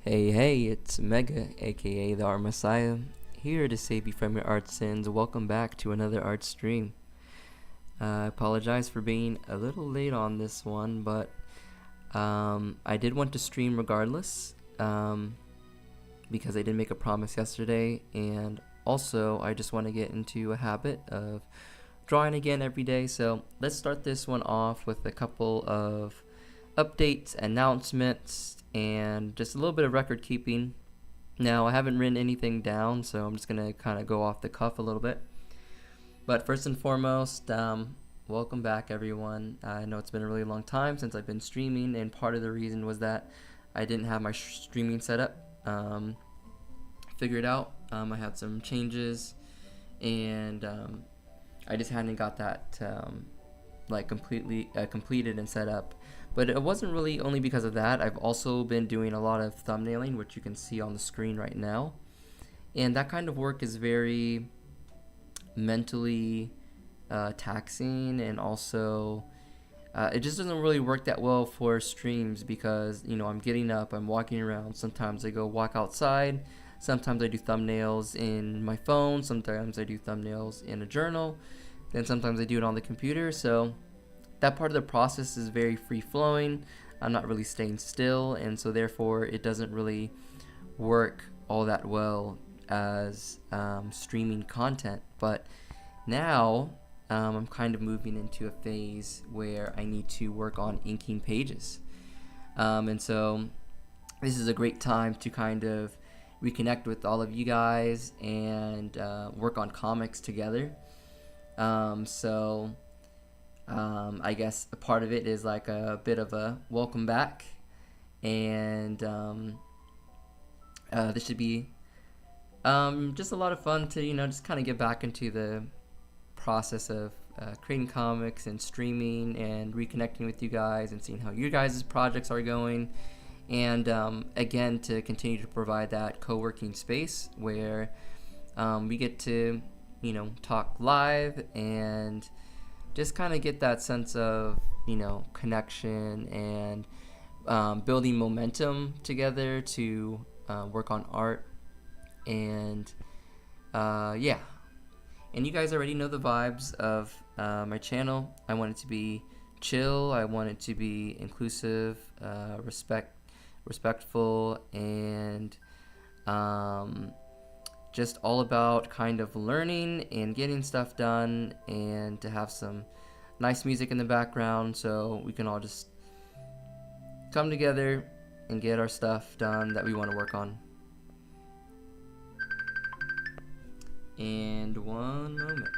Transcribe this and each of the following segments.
Hey, it's Mega, aka the Art Messiah, here to save you from your art sins. Welcome back to another art stream. I apologize for being a little late on this one, but I did want to stream regardless because I did make a promise yesterday, and also I just want to get into a habit of drawing again every day. So let's start this one off with a couple of updates, announcements, and just a little bit of record keeping. Now, I haven't written anything down, so I'm just going to kind of go off the cuff a little bit. But first and foremost, welcome back, everyone. I know it's been a really long time since I've been streaming, and part of the reason was that I didn't have my streaming setup figured out. I had some changes, and I just hadn't got that completely completed and set up. But it wasn't really only because of that. I've also been doing a lot of thumbnailing, which you can see on the screen right now. And that kind of work is very mentally taxing, and also it just doesn't really work that well for streams because, I'm getting up, I'm walking around. Sometimes I go walk outside. Sometimes I do thumbnails in my phone. Sometimes I do thumbnails in a journal. Then sometimes I do it on the computer. So that part of the process is very free-flowing. I'm not really staying still, and so therefore it doesn't really work all that well as streaming content. But now I'm kind of moving into a phase where I need to work on inking pages, and so this is a great time to kind of reconnect with all of you guys and work on comics together. I guess a part of it is like a bit of a welcome back, and this should be just a lot of fun to just kind of get back into the process of creating comics and streaming and reconnecting with you guys and seeing how you guys' projects are going, and again to continue to provide that co-working space where we get to talk live and just kind of get that sense of connection and building momentum together to work on art. And yeah, and you guys already know the vibes of my channel. I want it to be chill, I want it to be inclusive, respectful, and just all about kind of learning and getting stuff done, and to have some nice music in the background so we can all just come together and get our stuff done that we want to work on. And one moment.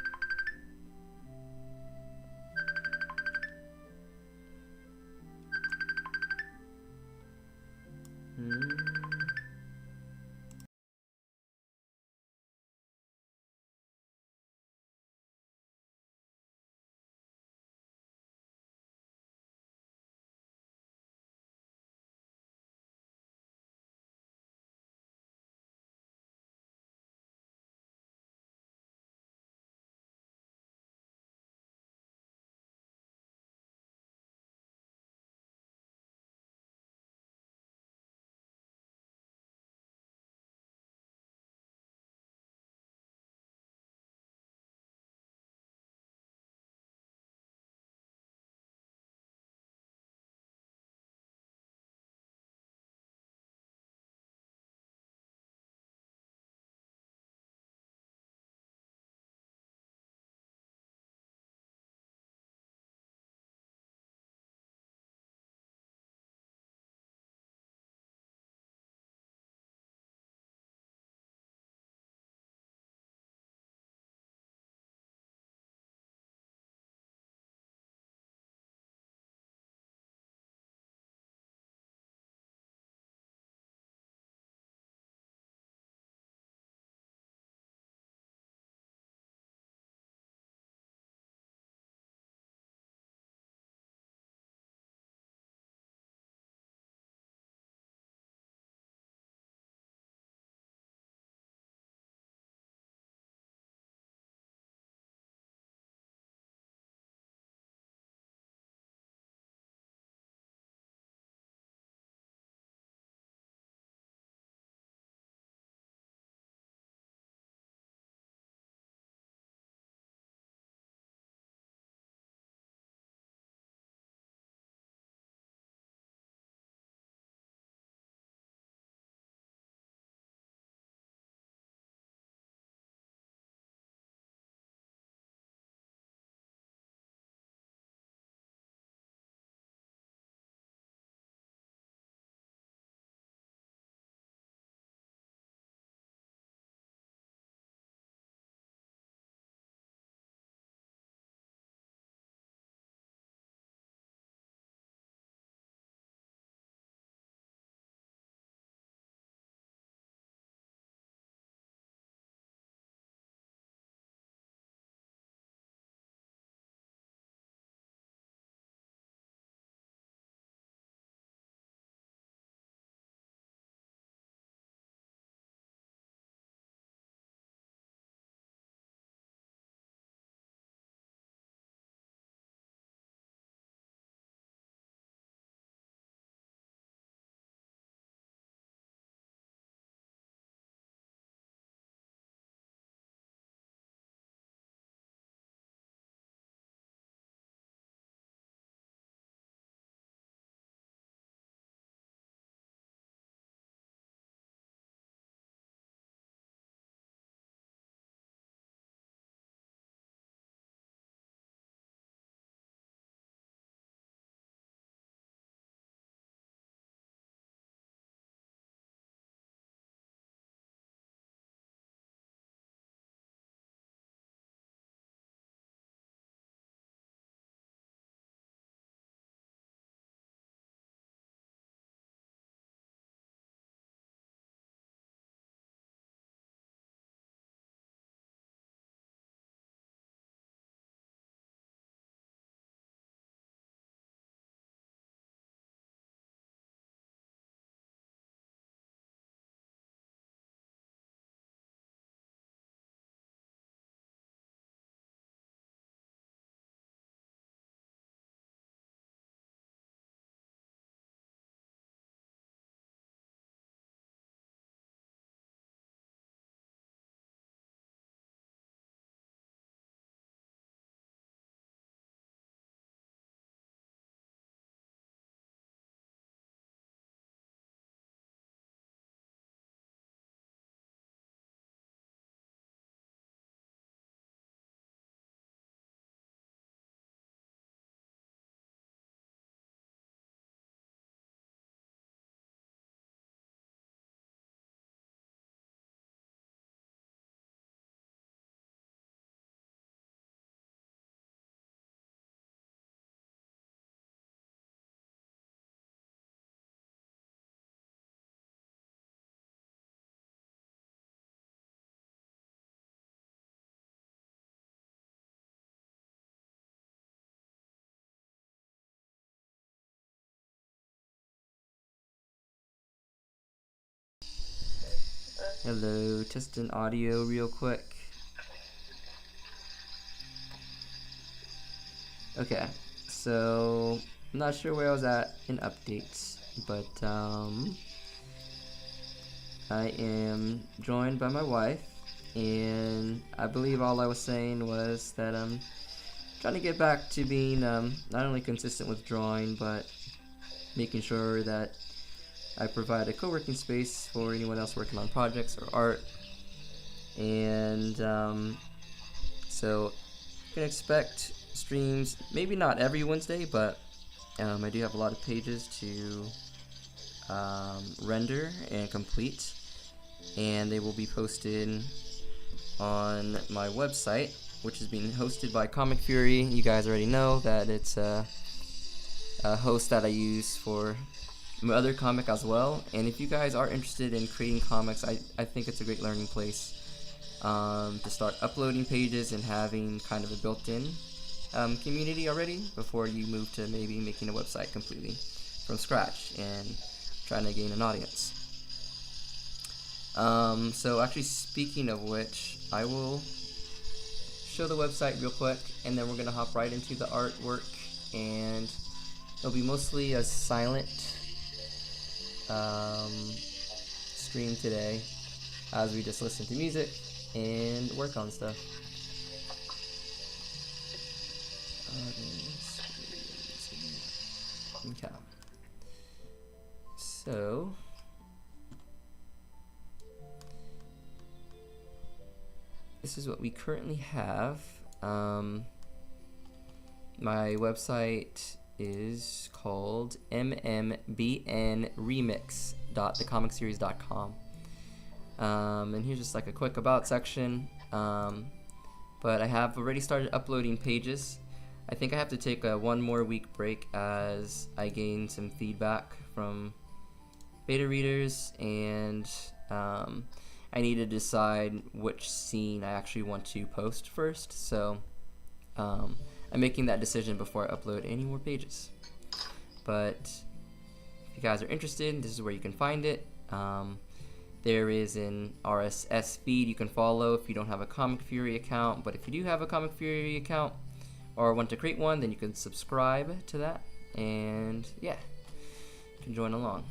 Hello, testing audio real quick. Okay, so I'm not sure where I was at in updates, but I am joined by my wife, and I believe all I was saying was that I'm trying to get back to being not only consistent with drawing, but making sure that I provide a co-working space for anyone else working on projects or art. And so you can expect streams, maybe not every Wednesday, but I do have a lot of pages to render and complete, and they will be posted on my website, which is being hosted by Comic Fury. You guys already know that it's a host that I use for my other comic as well. And if you guys are interested in creating comics, I think it's a great learning place to start uploading pages and having kind of a built-in community already before you move to maybe making a website completely from scratch and trying to gain an audience. So actually, speaking of which, I will show the website real quick, and then we're gonna hop right into the artwork, and it'll be mostly a silent stream today as we just listen to music and work on stuff. Okay. So this is what we currently have. My website is called mmbnremix.thecomicseries.com. And here's just like a quick about section. But I have already started uploading pages. I think I have to take a one more week break as I gain some feedback from beta readers, and I need to decide which scene I actually want to post first. So I'm making that decision before I upload any more pages. But if you guys are interested, this is where you can find it. There is an RSS feed you can follow if you don't have a Comic Fury account, but if you do have a Comic Fury account or want to create one, then you can subscribe to that, and yeah, you can join along.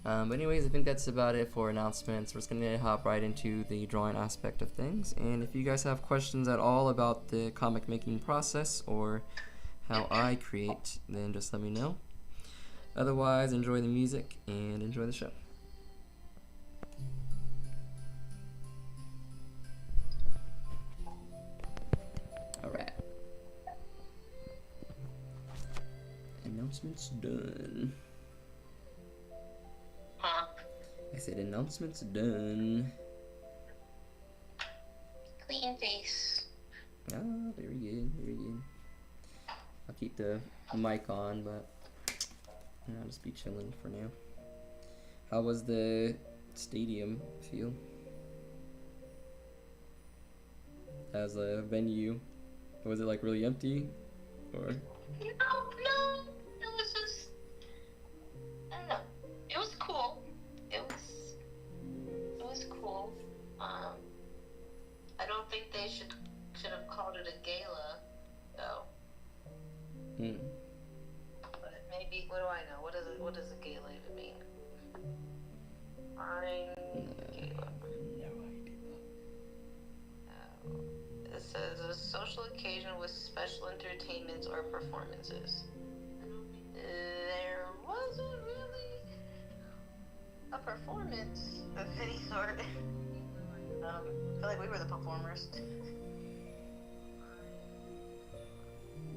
But anyways, I think that's about it for announcements. We're just going to hop right into the drawing aspect of things, and if you guys have questions at all about the comic making process or how I create, then just let me know. Otherwise, enjoy the music and enjoy the show. Alright. Announcements done. Huh? I said announcements done. Clean face. Ah, very good, very good. I'll keep the mic on, but I'll just be chilling for now. How was the stadium feel? As a venue? Was it like really empty? Or? No, it was just, I don't know. It was cool. It was cool. I don't think they should have called it a gala, though. But maybe, what do I know? What does a gala even mean? Gala. No idea. It says a social occasion with special entertainments or performances. There wasn't really a performance of any sort. I feel like we were the performers.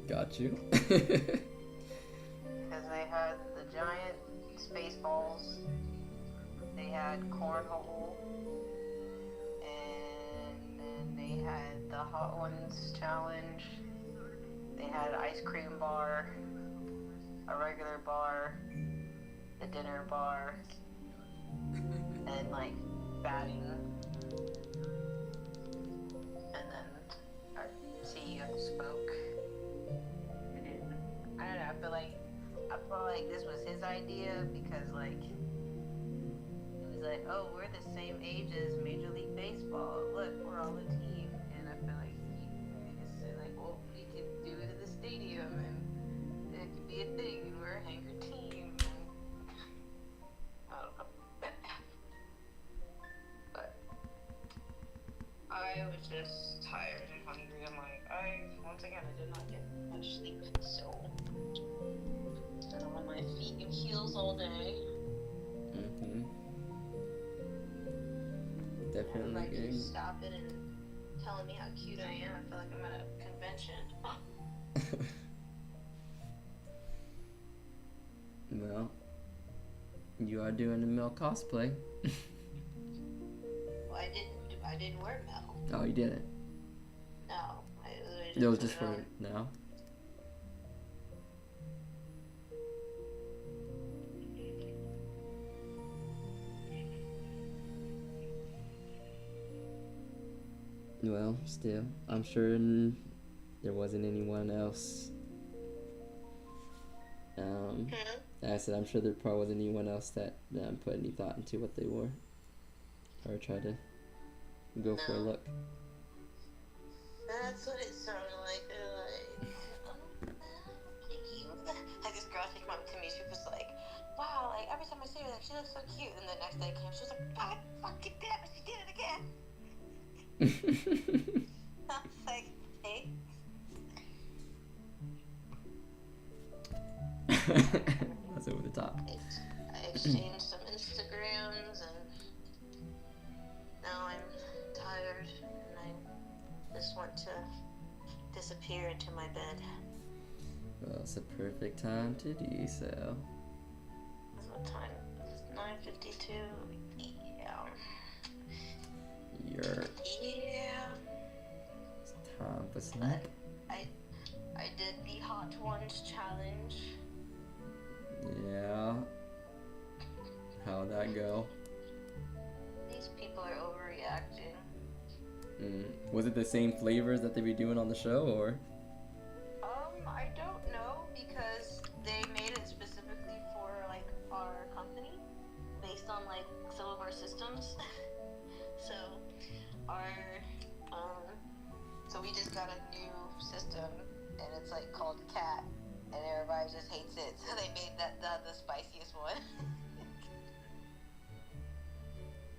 Got you. Because they had the giant space balls, they had cornhole, and then they had the Hot Ones challenge, they had ice cream bar, a regular bar, the dinner bar, and like batting. And then our CEO spoke. And I don't know, I feel like this was his idea because like it was He's like, oh, we're the same age as Major League Baseball. Look, we're all a team. And I feel like he just said, like, well, we could do it at the stadium, and it could be a thing, and we're a Hanger team. And I don't know. But I was just tired and hungry. I'm like, once again, I did not get much sleep, so I've been on my feet and heels all day. Definitely. Everybody keeps stopping and telling me how cute I am. I feel like I'm at a convention. Well, you are doing the Mel cosplay. Well, I didn't wear Mel. Oh, you didn't? No. It was just for now? Well, still, I'm sure there wasn't anyone else. I said I'm sure there probably wasn't anyone else that put any thought into what they wore, or tried to go for a look. That's what it sounded like. They're like this girl came up to me. She was like, "Wow, like every time I see her, like she looks so cute." And the next day came, she was like, "God fucking damn it, she did it again." I was like, hey. That's over the top. I exchanged some Instagrams, and now I'm tired, and I just want to disappear into my bed. Well, it's a perfect time to do so. What time? It's 9:52. Yeah. It's time for sleep. I did the Hot Ones challenge. Yeah. How'd that go? These people are overreacting. Was it the same flavors that they be doing on the show, or? I don't know, because they made it specifically for like our company, based on like some of our systems. So so we just got a new system, and it's like called Cat, and everybody just hates it. So they made that the spiciest one.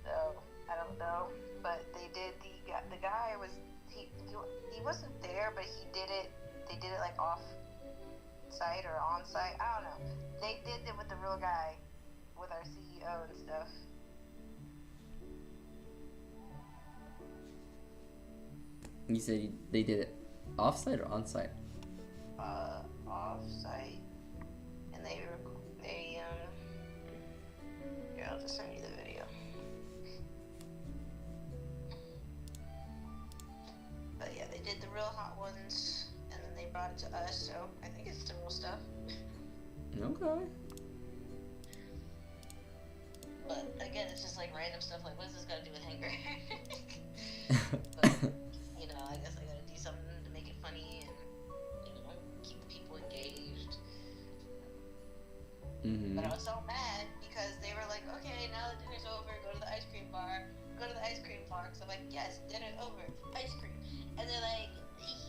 So I don't know, but they did the guy was he wasn't there, but he did it. They did it like off site or on site. I don't know. They did it with the real guy, with our CEO and stuff. You said they did it off-site or on-site? Off-site, and they here, I'll just send you the video. But yeah, they did the real hot ones, and then they brought it to us. So I think it's the real stuff. Okay. But again, it's just like random stuff. Like, what does this got to do with Hanger? But I guess I gotta do something to make it funny and keep people engaged. But I was so mad because they were like, okay, now the dinner's over, go to the ice cream bar. So I'm like, yes, dinner's over, ice cream. And they're like,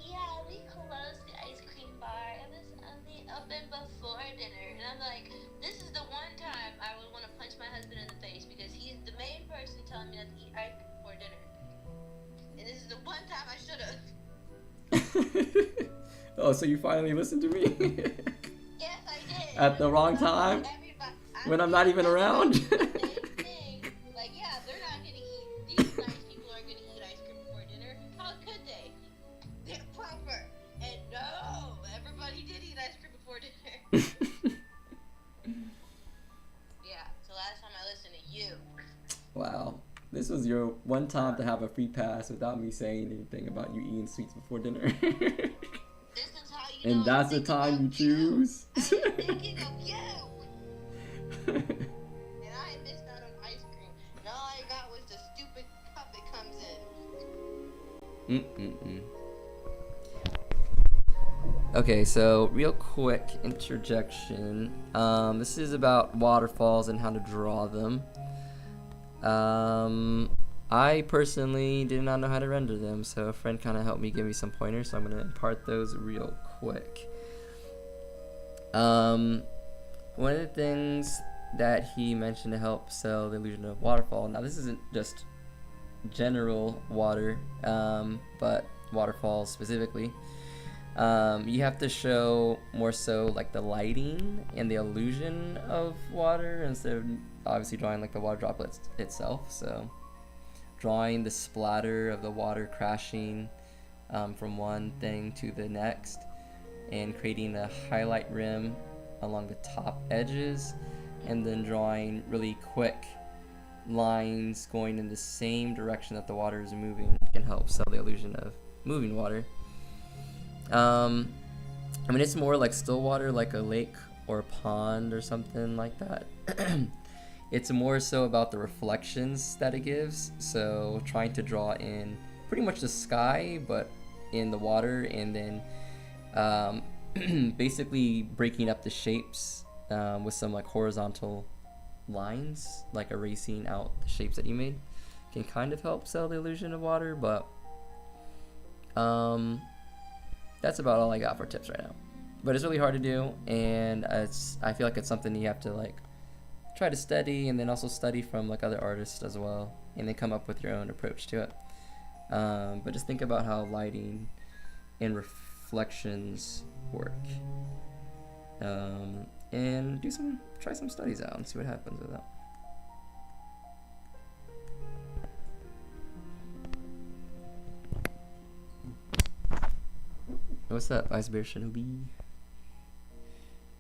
yeah, we closed the ice cream bar. It was only open before dinner. And I'm like, this is the one time I would want to punch my husband in the face, because he's the main person telling me not to eat ice cream before dinner. And this is the one time I should have. Oh, so you finally listened to me? Yes, I did. At the wrong time? When I'm not even around? Same thing. Like, yeah, they're not gonna eat. These nice people aren't gonna eat ice cream before dinner. How could they? They're proper. And no, everybody did eat ice cream before dinner. Yeah, so last time I listened to you. Wow. This was your one time to have a free pass without me saying anything about you eating sweets before dinner. This is how you And that's the time you choose. I was thinking of you. And I missed out on ice cream. And all I got was the stupid cup it comes in. Okay, so real quick interjection. This is about waterfalls and how to draw them. I personally did not know how to render them, so a friend kind of helped me give me some pointers, so I'm going to impart those real quick. One of the things that he mentioned to help sell the illusion of waterfall, now this isn't just general water, but waterfalls specifically. You have to show more so like the lighting and the illusion of water instead of obviously drawing like the water droplets itself. So drawing the splatter of the water crashing from one thing to the next, and creating a highlight rim along the top edges, and then drawing really quick lines going in the same direction that the water is moving can help sell the illusion of moving water. I mean, it's more like still water, like a lake or a pond or something like that. It's more so about the reflections that it gives. So trying to draw in pretty much the sky, but in the water, and then basically breaking up the shapes with some like horizontal lines, like erasing out the shapes that you made, can kind of help sell the illusion of water. But that's about all I got for tips right now. But it's really hard to do, and I feel like it's something you have to like try to study, and then also study from like other artists as well, and then come up with your own approach to it. But just think about how lighting and reflections work, and try some studies out and see what happens with that. What's up, Ice Bear Shinobi?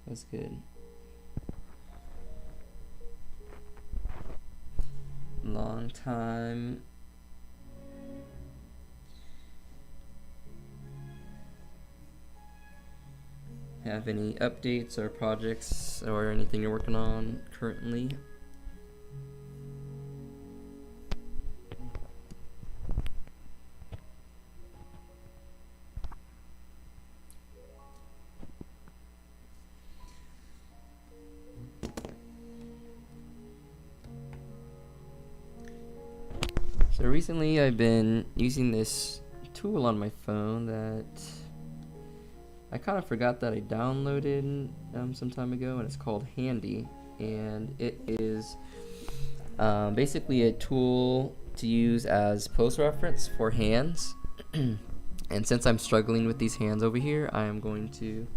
That's good. Long time. Have any updates or projects or anything you're working on currently? So recently I've been using this tool on my phone that I kind of forgot that I downloaded some time ago, and it's called Handy, and it is basically a tool to use as post reference for hands. And since I'm struggling with these hands over here, I am going to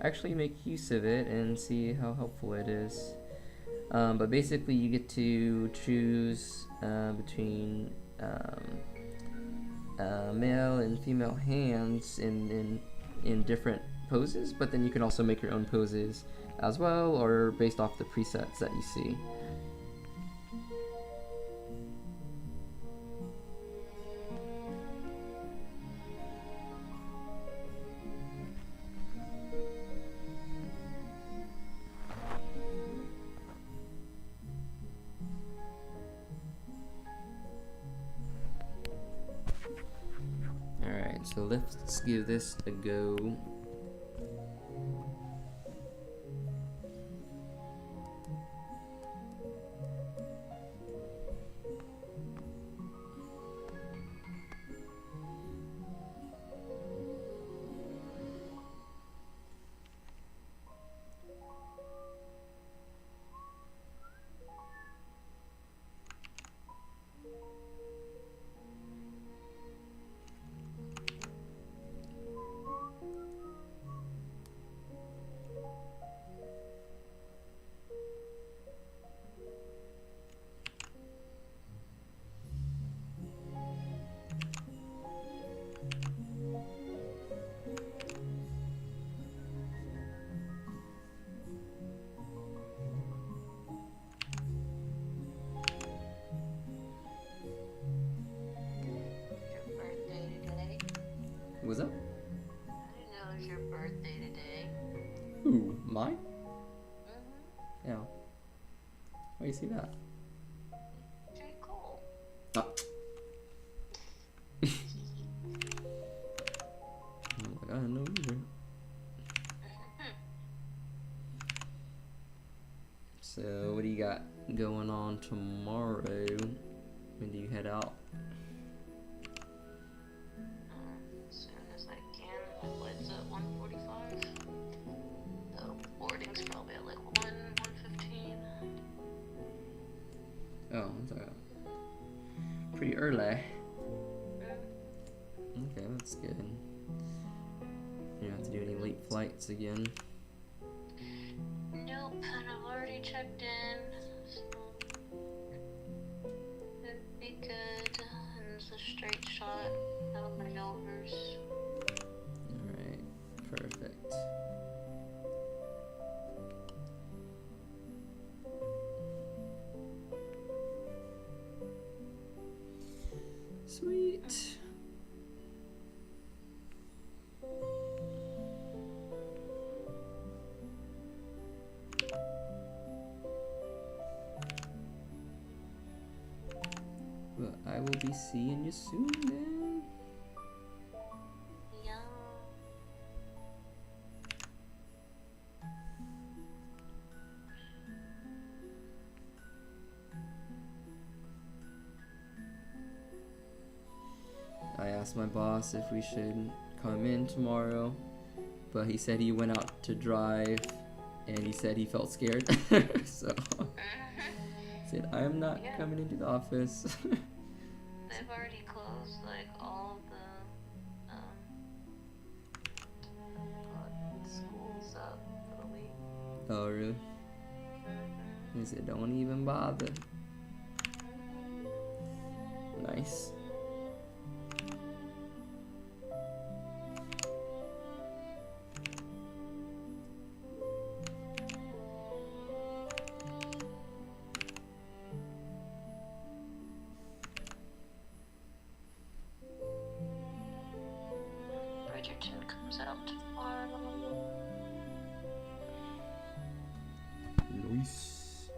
actually make use of it and see how helpful it is. But basically you get to choose between male and female hands in different poses, but then you can also make your own poses as well, or based off the presets that you see. Alright, so let's give this a go. What's up? I didn't know it was your birthday today. Who? Mine? Yeah. Why do you see that? Pretty cool. Oh. I'm like, I don't know either. So, what do you got going on tomorrow? When do you head out? As soon as I can. My flight's at 1:45. The boarding's probably at like 1:15. Oh, that's pretty early. Okay, that's good. You don't have to do any late flights again. Nope, and I've already checked in, so it'd be good. And it's a straight shot, no layovers. Alright, perfect. Sweet. Well, I will be seeing you soon then. Yeah. I asked my boss if we should come in tomorrow, but he said he went out to drive and he said he felt scared. So I said, I am not coming into the office. They've already closed like all of the schools up for the week. Oh, really? He said, don't even bother. Nice. Bridgerton comes out tomorrow. Nice.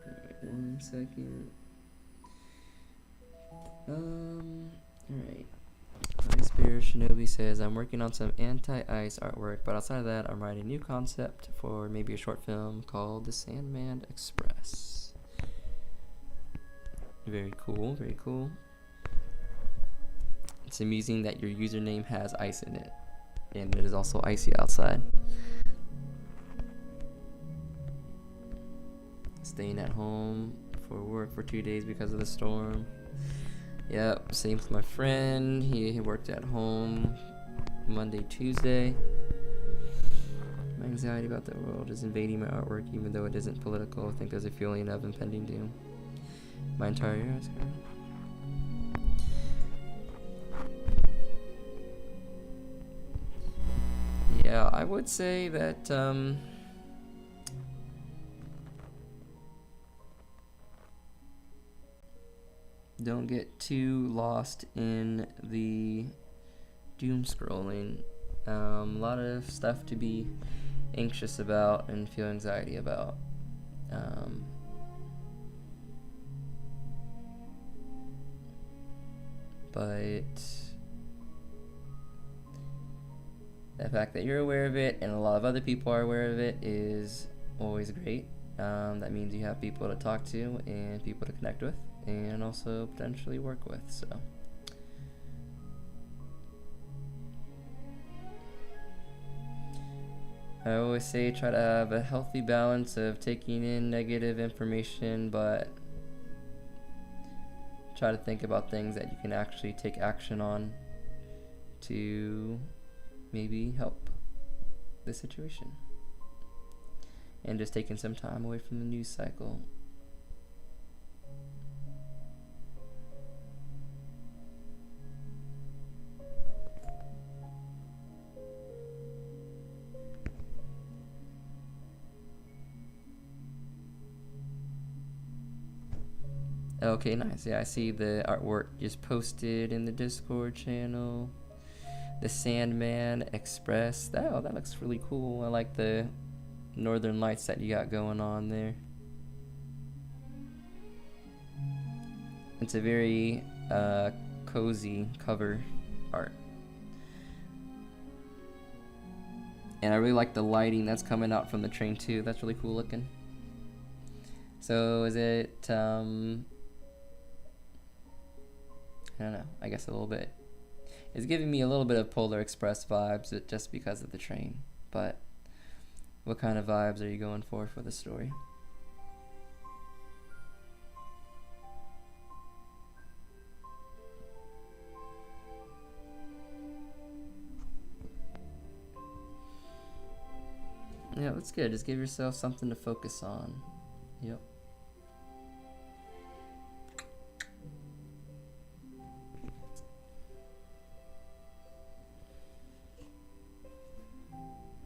Alright, 1 second. Alright. Ice Bear Shinobi says, I'm working on some anti-ice artwork, but outside of that, I'm writing a new concept for maybe a short film called The Sandman Express. Very cool, very cool. It's amusing that your username has ice in it, and it is also icy outside. Staying at home for work for 2 days because of the storm. Yep, same with my friend. He worked at home Monday, Tuesday. My anxiety about the world is invading my artwork, even though it isn't political. I think there's a feeling of impending doom. My entire year is good. Yeah, I would say that don't get too lost in the doom scrolling. A lot of stuff to be anxious about and feel anxiety about. But the fact that you're aware of it and a lot of other people are aware of it is always great. That means you have people to talk to and people to connect with and also potentially work with. So I always say try to have a healthy balance of taking in negative information, but try to think about things that you can actually take action on to maybe help the situation. And just taking some time away from the news cycle. Okay, nice. Yeah, I see the artwork just posted in the Discord channel. The Sandman Express. That looks really cool. I like the northern lights that you got going on there. It's a very cozy cover art. And I really like the lighting that's coming out from the train too. That's really cool looking. So is it, I don't know, I guess a little bit. It's giving me a little bit of Polar Express vibes just because of the train. But what kind of vibes are you going for the story? Yeah, that's good. Just give yourself something to focus on. Yep.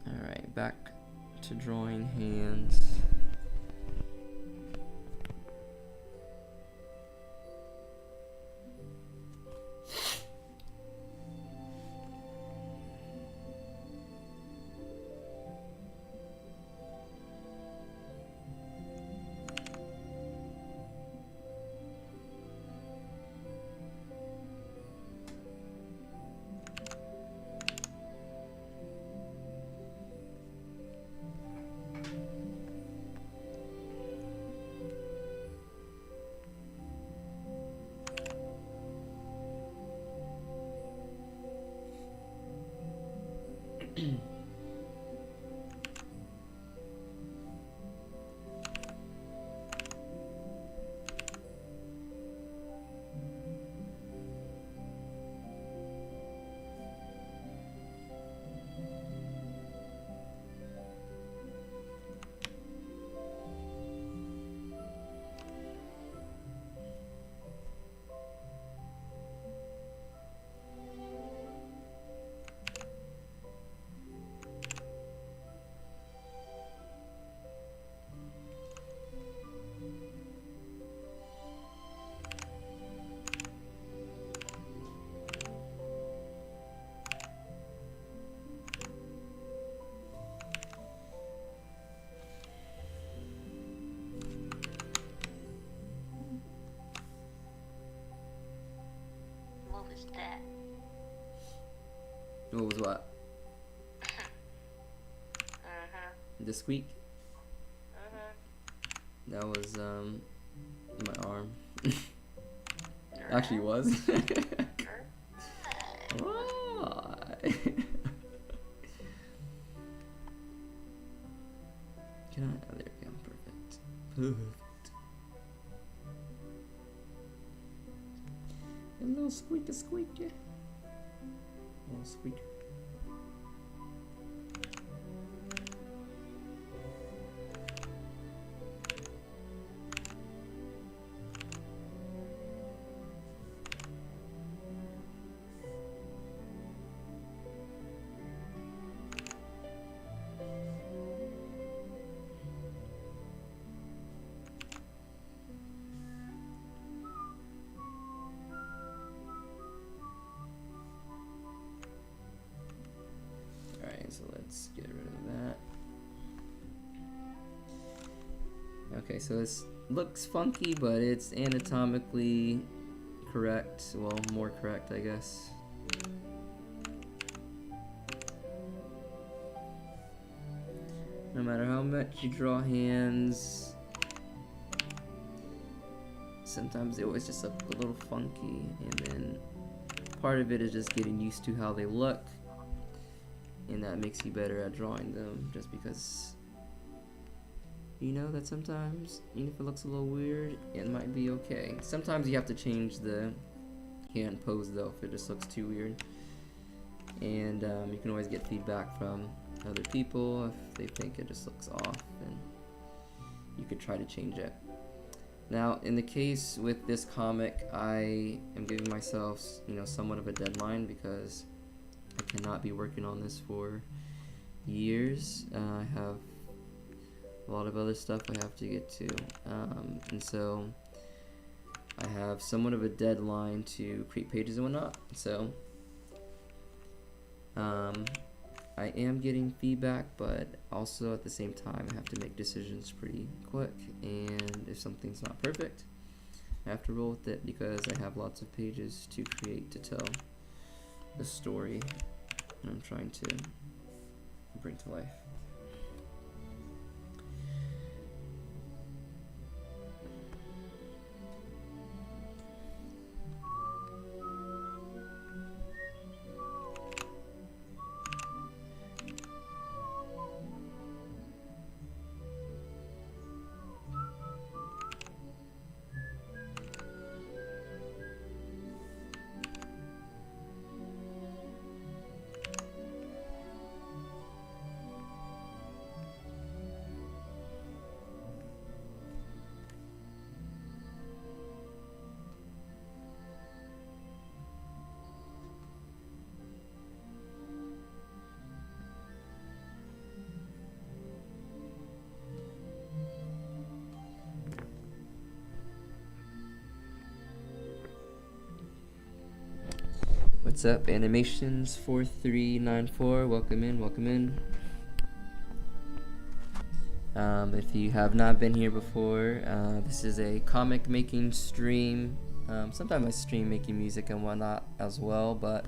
Alright, back to drawing hands. What was that? What was what? The squeak? That was my arm. Actually was. Why? Can I? Oh, there we go. Perfect. Perfect. A little squeaky squeaky. A little squeak. So let's get rid of that. Okay, so this looks funky, but it's anatomically correct. Well, more correct, I guess. No matter how much you draw hands, sometimes they always just look a little funky, and then part of it is just getting used to how they look. And that makes you better at drawing them, just because you know that sometimes, even if it looks a little weird, it might be okay. Sometimes you have to change the hand pose though, if it just looks too weird. And you can always get feedback from other people if they think it just looks off, and you could try to change it. Now, in the case with this comic, I am giving myself, somewhat of a deadline, because I cannot be working on this for years. I have a lot of other stuff I have to get to, and so I have somewhat of a deadline to create pages and whatnot. So I am getting feedback, but also at the same time I have to make decisions pretty quick, and if something's not perfect, I have to roll with it because I have lots of pages to create to tell the story that I'm trying to bring to life. What's up, Animations 4394? Welcome in, welcome in. If you have not been here before, this is a comic making stream. Sometimes I stream making music and whatnot as well, but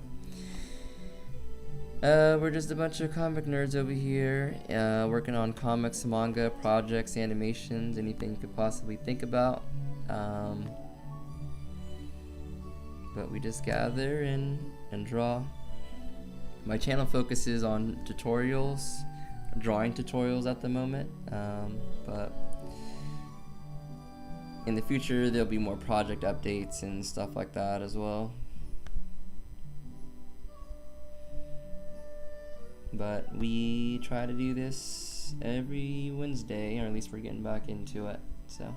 we're just a bunch of comic nerds over here, working on comics, manga, projects, animations, anything you could possibly think about. But we just gather and draw. My channel focuses on tutorials, drawing tutorials at the moment, but in the future there'll be more project updates and stuff like that as well. But we try to do this every Wednesday, or at least we're getting back into it, so.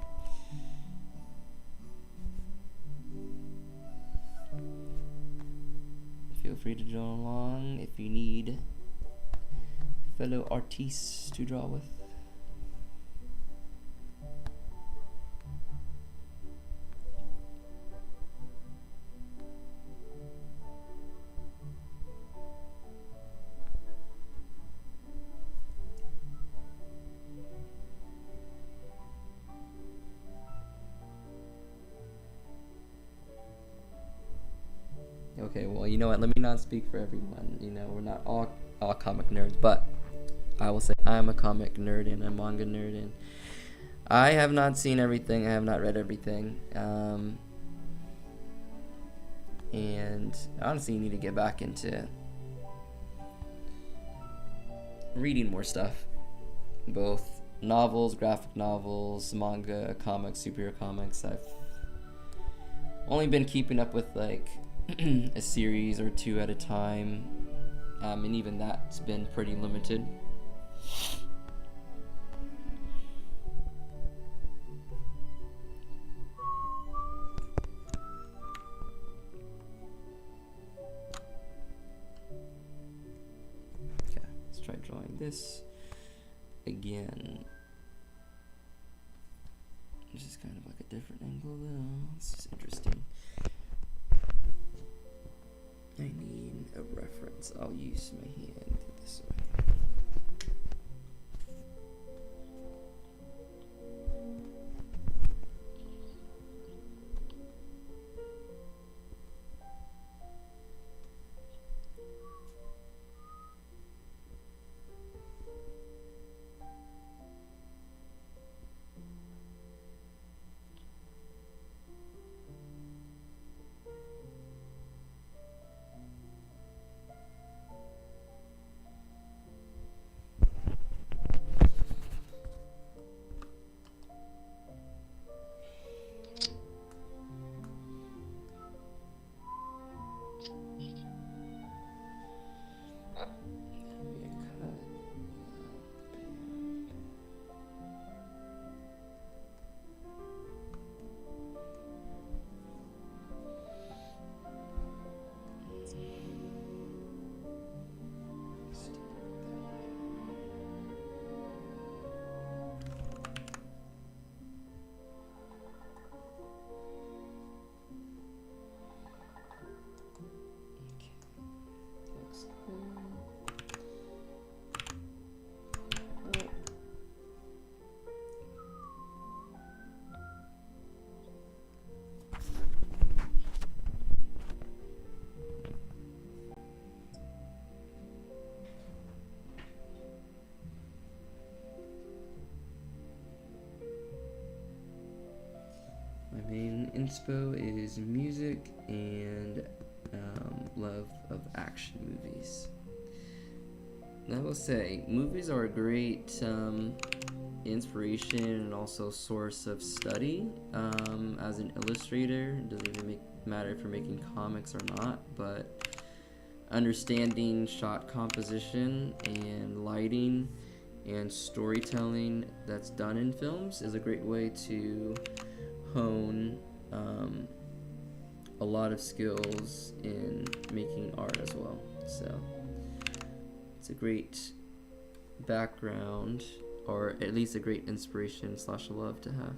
Feel free to join along if you need fellow artists to draw with. Okay, well, you know what? Let me not speak for everyone. You know, we're not all comic nerds, but I will say I'm a comic nerd and a manga nerd, and I have not seen everything. I have not read everything. And honestly, you need to get back into reading more stuff. Both novels, graphic novels, manga, comics, superhero comics. I've only been keeping up with like a series or two at a time, and even that's been pretty limited. Okay, let's try drawing this again. This is kind of like a different angle though. This is interesting. I need a reference. I'll use my hand this way. inspo is music and love of action movies. And I will say, movies are a great inspiration and also source of study. As an illustrator, it doesn't even matter if you're making comics or not, but understanding shot composition and lighting and storytelling that's done in films is a great way to hone a lot of skills in making art as well. So it's a great background, or at least a great inspiration / love to have.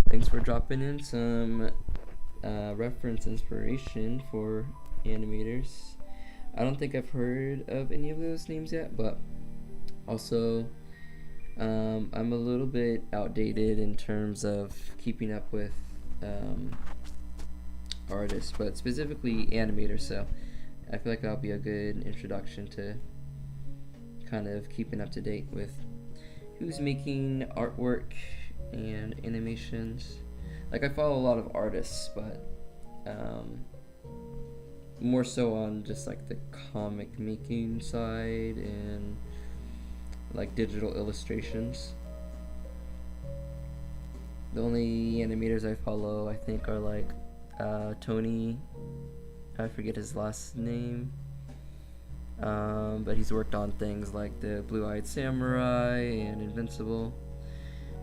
Thanks for dropping in some reference inspiration for animators. I don't think I've heard of any of those names yet, but also I'm a little bit outdated in terms of keeping up with artists, but specifically animators, so I feel like that'll be a good introduction to kind of keeping up to date with who's making artwork and animations. Like, I follow a lot of artists, but more so on just like the comic making side and like digital illustrations. The only animators I follow, I think, are like Tony, I forget his last name, but he's worked on things like the Blue-Eyed Samurai and Invincible.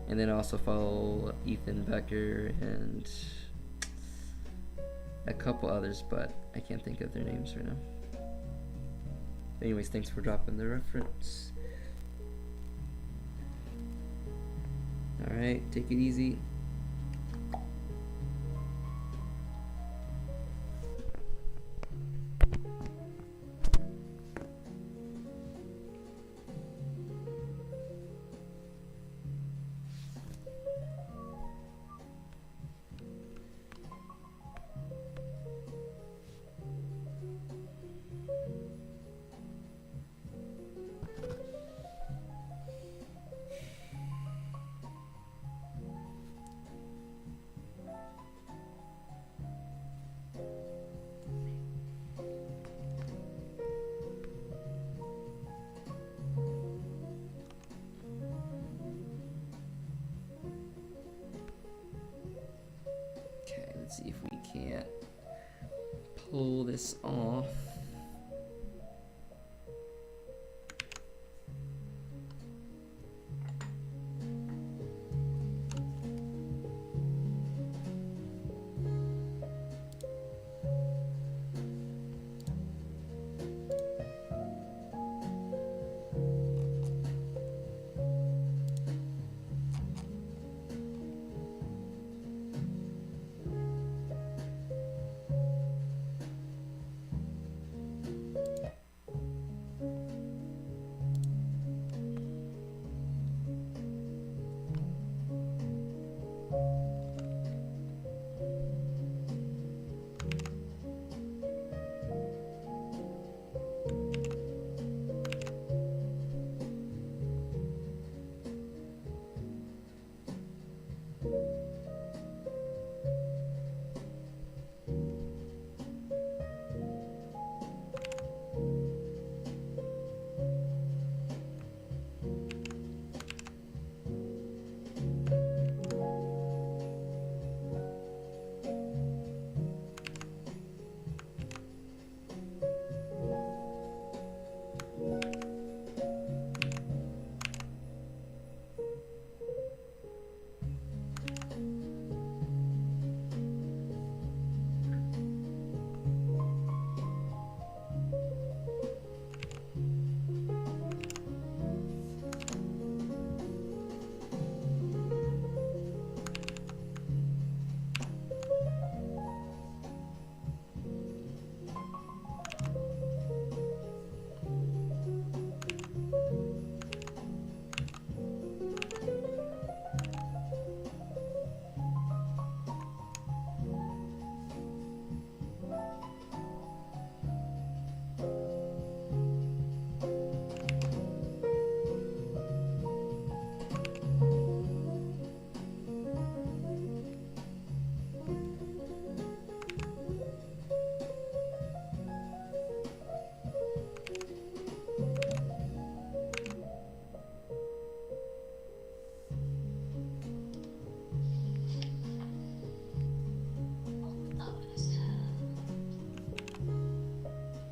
And then I also follow Ethan Becker and a couple others, but I can't think of their names right now. Anyways, thanks for dropping the reference. Alright, take it easy. see if we can't pull this off.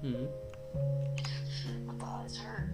Hmm. My thighs hurt.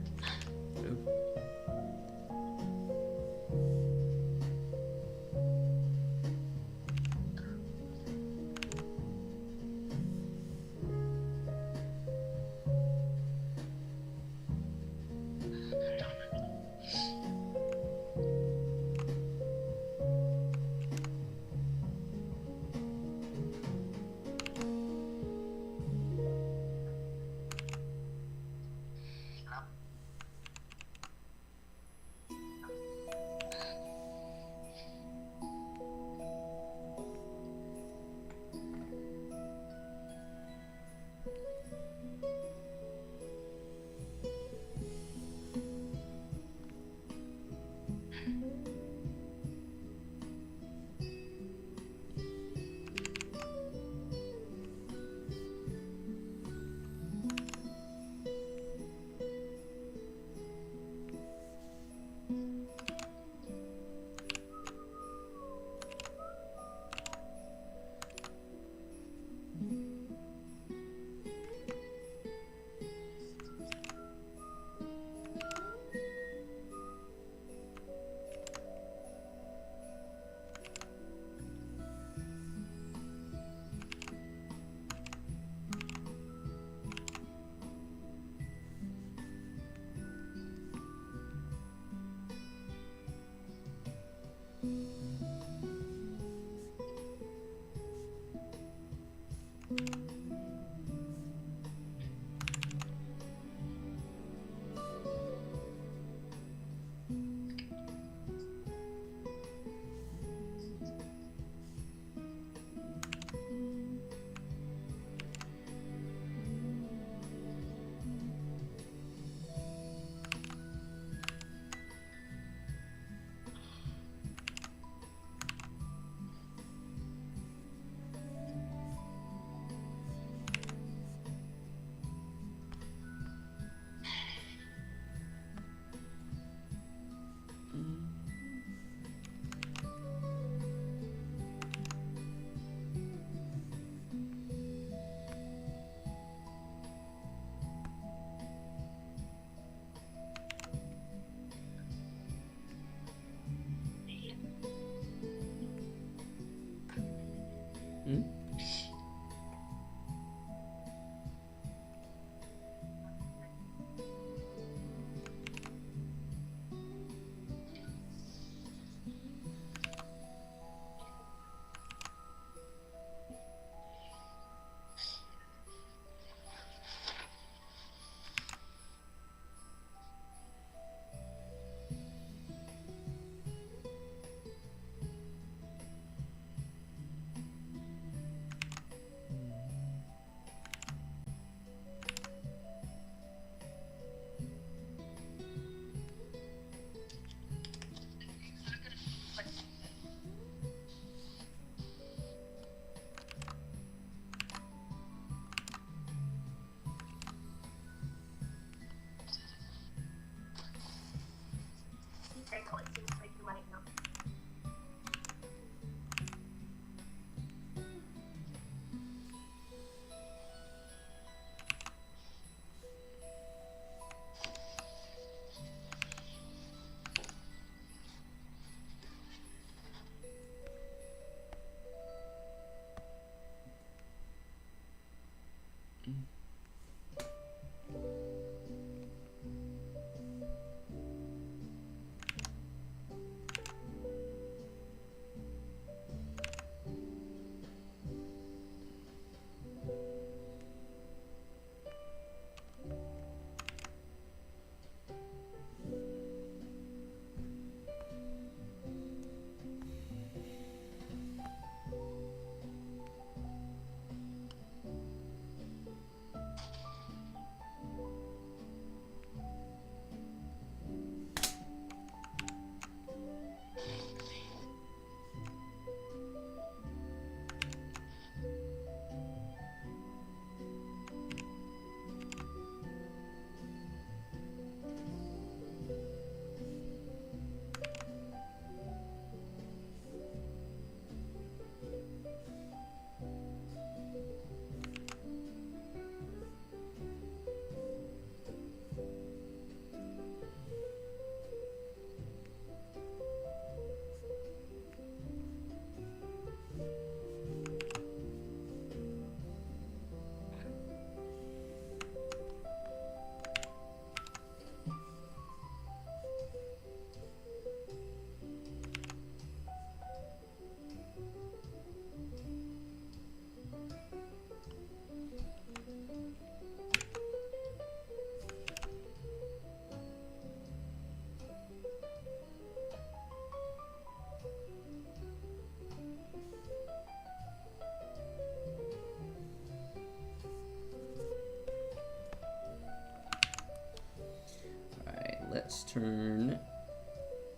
Let's turn,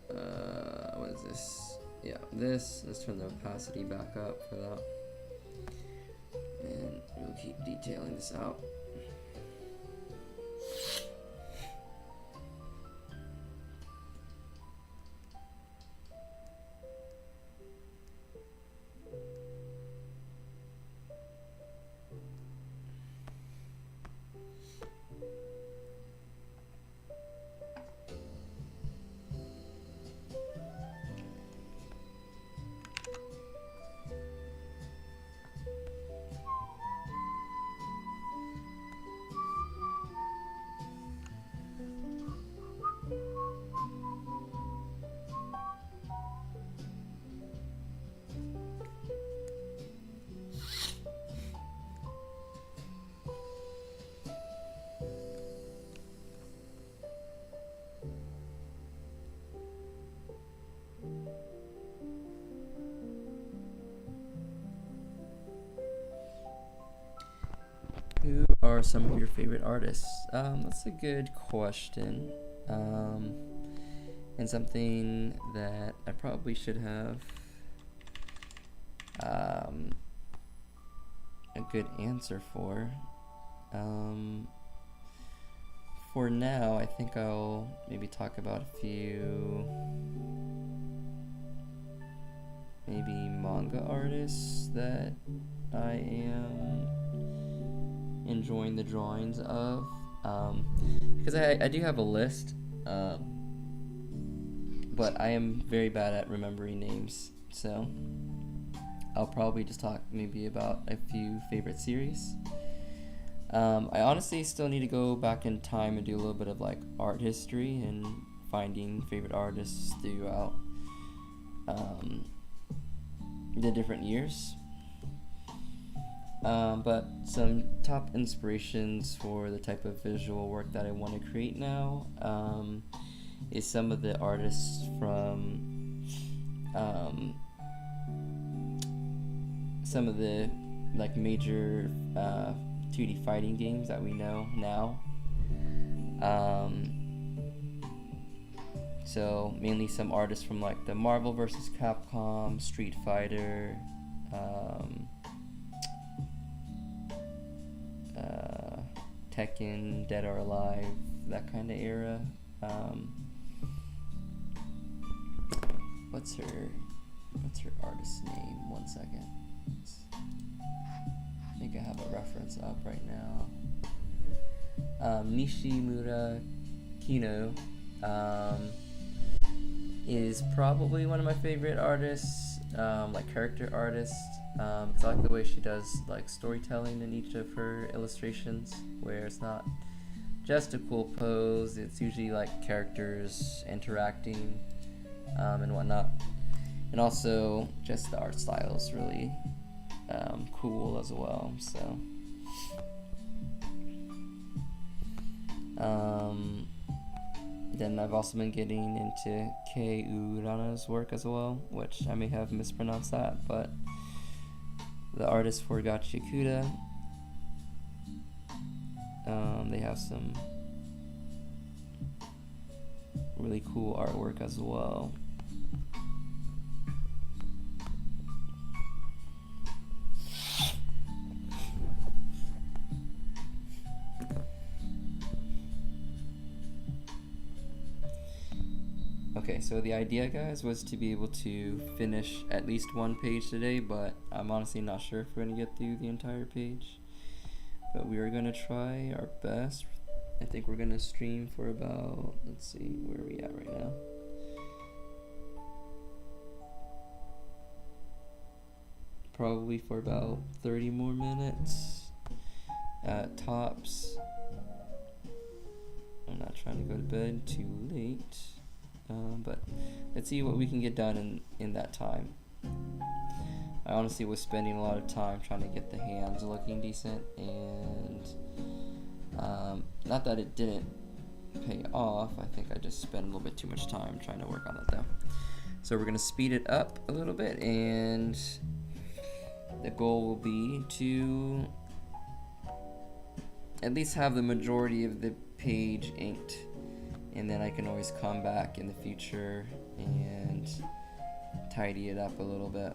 what is this? Yeah, this. Let's turn the opacity back up for that. And we'll keep detailing this out. Who are some of your favorite artists? That's a good question. And something that I probably should have a good answer for. For now, I think I'll maybe talk about a few maybe manga artists that I am enjoying the drawings of, because I do have a list, but I am very bad at remembering names, so I'll probably just talk maybe about a few favorite series. I honestly still need to go back in time and do a little bit of like art history and finding favorite artists throughout the different years. But some top inspirations for the type of visual work that I want to create now is some of the artists from some of the like major 2D fighting games that we know now. So mainly some artists from like the Marvel vs. Capcom, Street Fighter, Tekken, Dead or Alive, that kind of era. What's her artist's name? 1 second. I think I have a reference up right now. Nishimura Kino is probably one of my favorite artists, like character artists. I like the way she does like storytelling in each of her illustrations, where it's not just a cool pose. It's usually like characters interacting and whatnot. And also, just the art style is really cool as well. So, then I've also been getting into Kei Urana's work as well, which I may have mispronounced that, but the artist for Gachikuda, they have some really cool artwork as well. Okay, so the idea, guys, was to be able to finish at least one page today, but I'm honestly not sure if we're going to get through the entire page. But we are going to try our best. I think we're going to stream for about, let's see, where are we at right now? Probably for about 30 more minutes at tops. I'm not trying to go to bed too late. But let's see what we can get done in that time. I honestly was spending a lot of time trying to get the hands looking decent, and not that it didn't pay off. I think I just spent a little bit too much time trying to work on it though. So we're going to speed it up a little bit, and the goal will be to at least have the majority of the page inked. And then I can always come back in the future and tidy it up a little bit.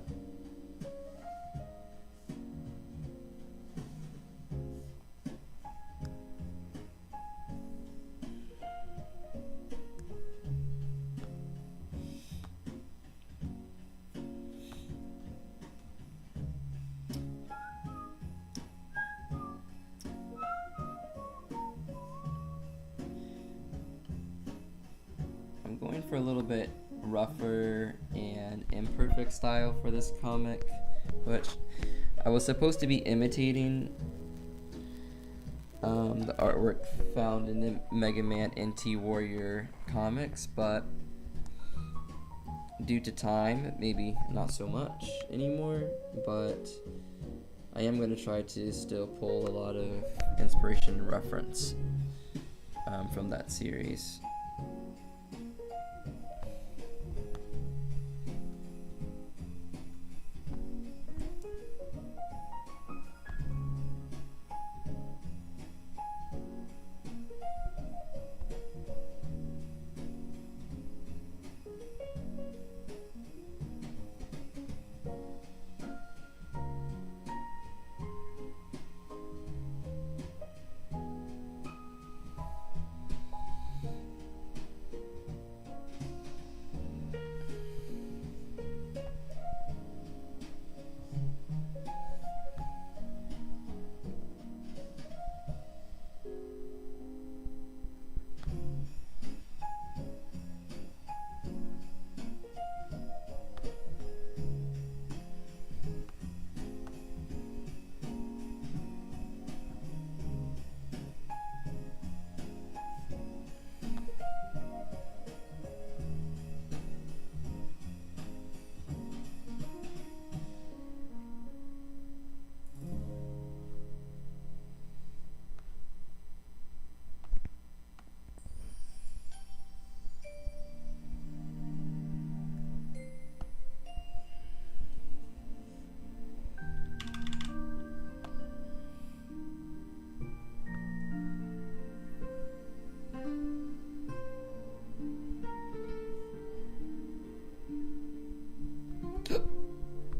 Going for a little bit rougher and imperfect style for this comic, which I was supposed to be imitating the artwork found in the Mega Man NT Warrior comics, but due to time, maybe not so much anymore, but I am going to try to still pull a lot of inspiration and reference from that series.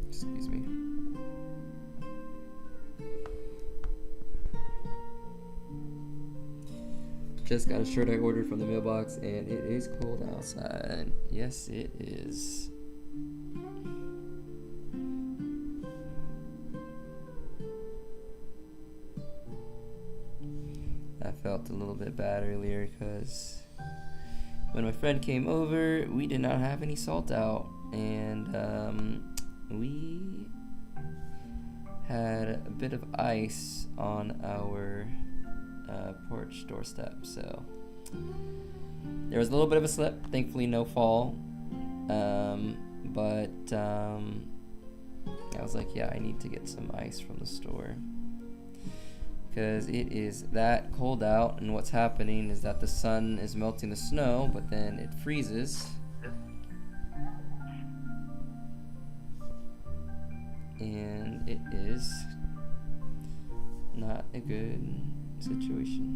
Excuse me. Just got a shirt I ordered from the mailbox, and it is cold outside. Yes, it is. I felt a little bit bad earlier because when my friend came over, we did not have any salt out, and we had a bit of ice on our porch doorstep, so there was a little bit of a slip. Thankfully, no fall. But I was like, yeah, I need to get some ice from the store because it is that cold out, and what's happening is that the sun is melting the snow, but then it freezes. And it is not a good situation.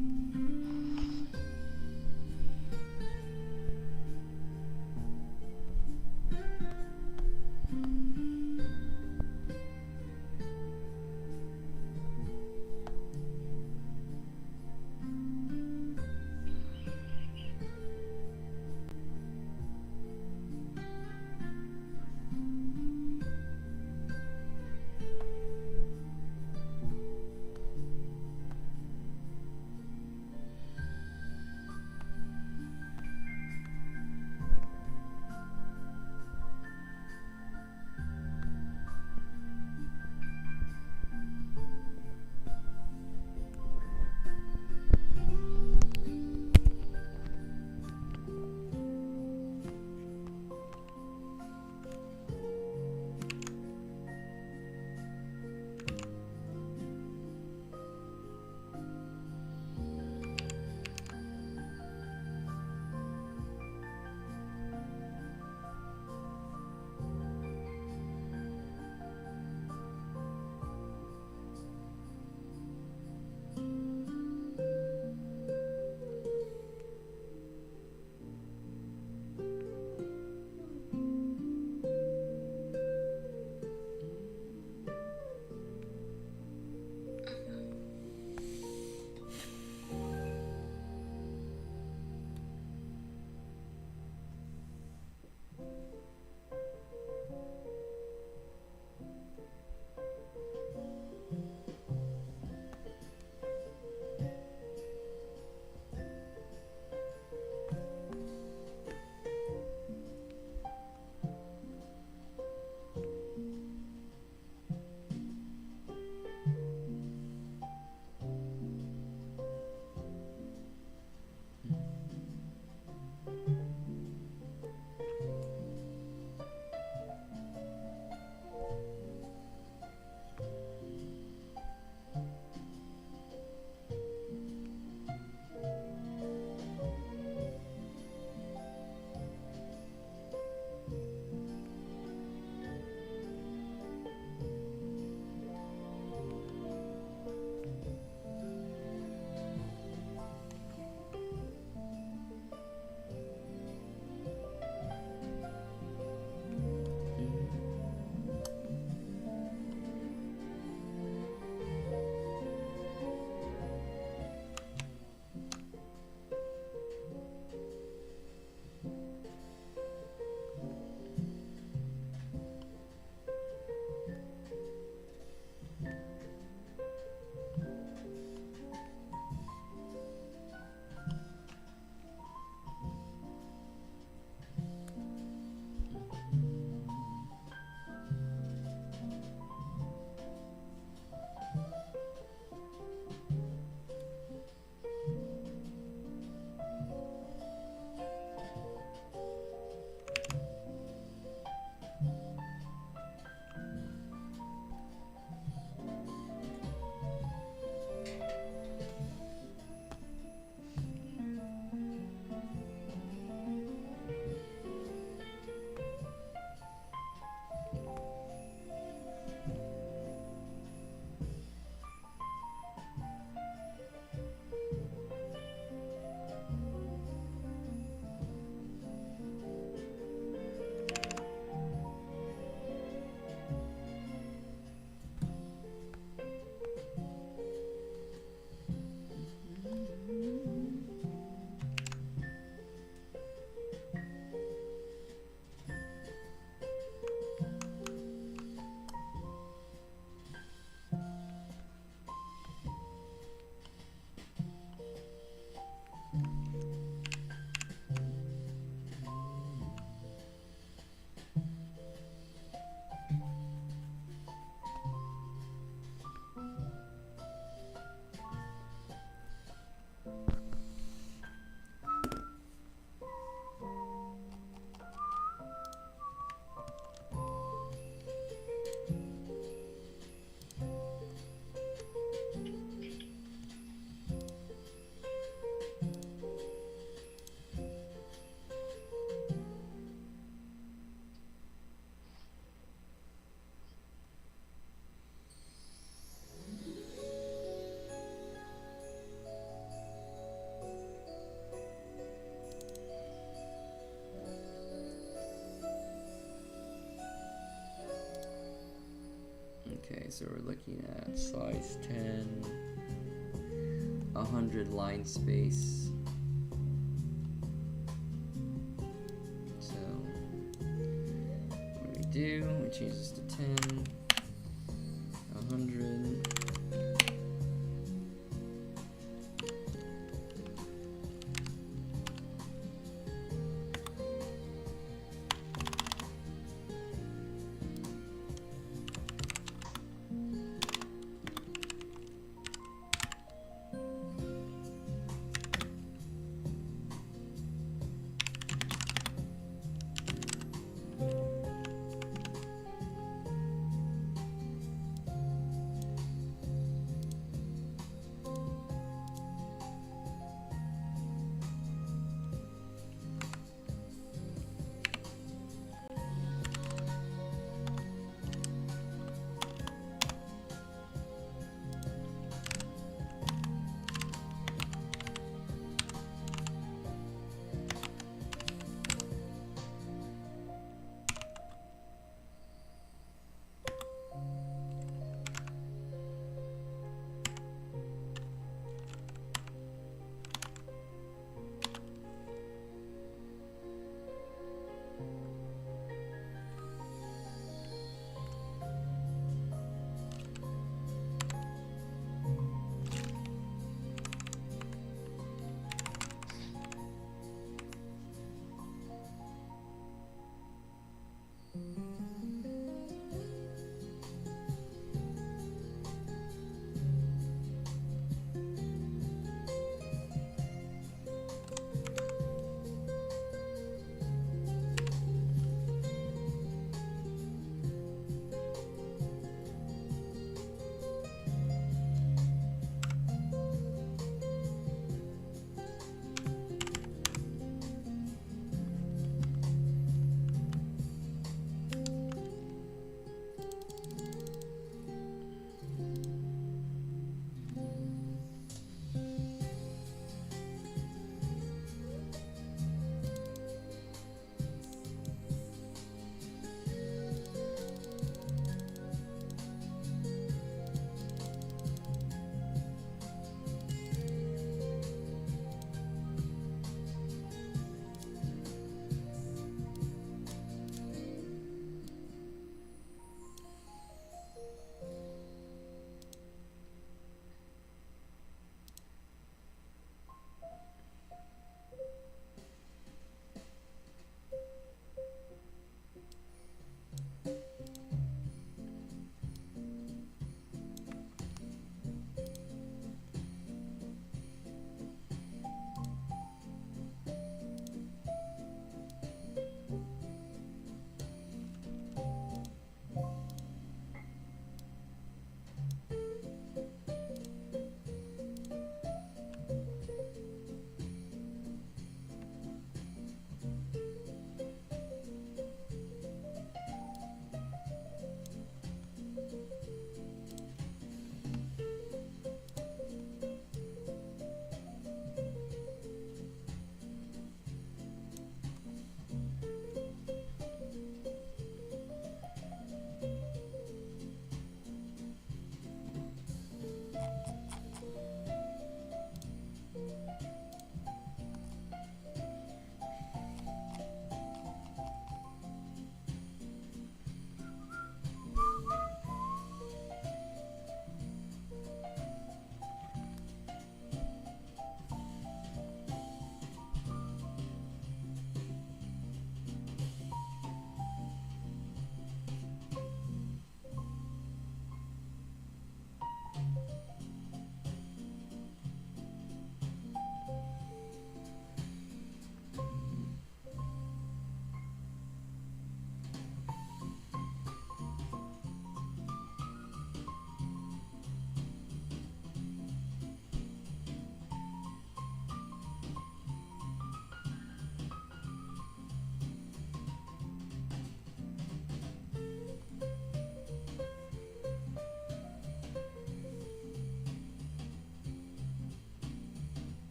so we're looking at size 10, 100 line space. So what do? We change this to 10, 100.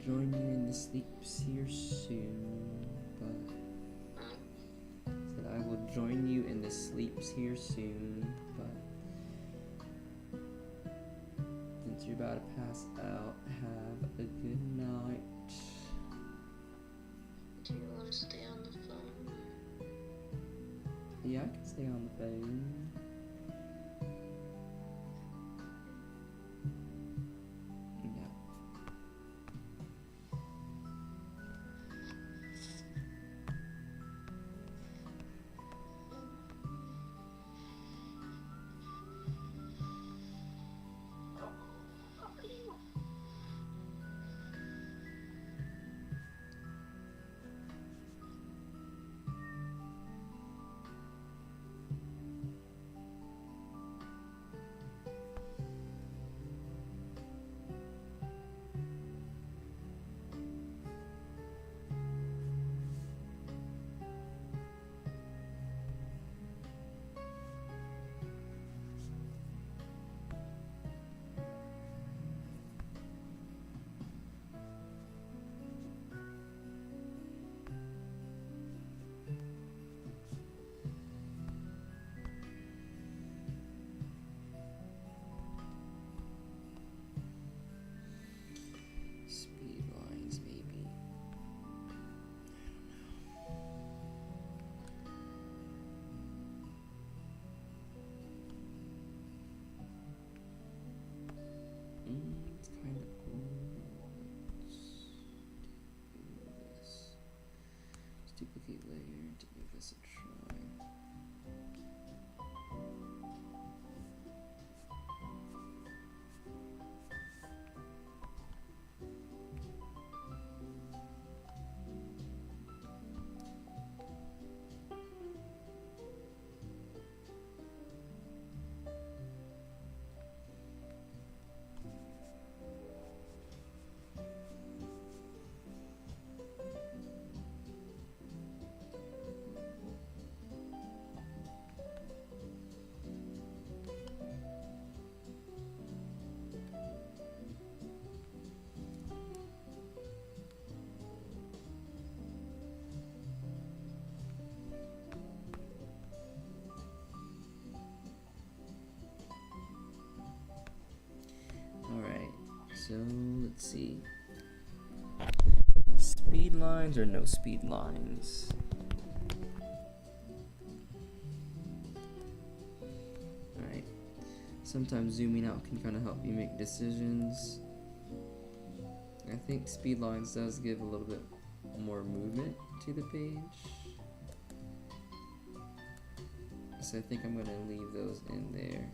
join you in the sleeps here soon, but said I will join you in the sleeps here soon, but since you're about to pass out, have a good night. Do you want to stay on the phone? Yeah, I can stay on the phone. Yeah. Speed lines, maybe. It's kind of cool. Let's do this. Let's duplicate layer to give this a try. Alright, so let's see. Speed lines or no speed lines? Alright, sometimes zooming out can kind of help you make decisions. I think speed lines does give a little bit more movement to the page. So I think I'm going to leave those in there.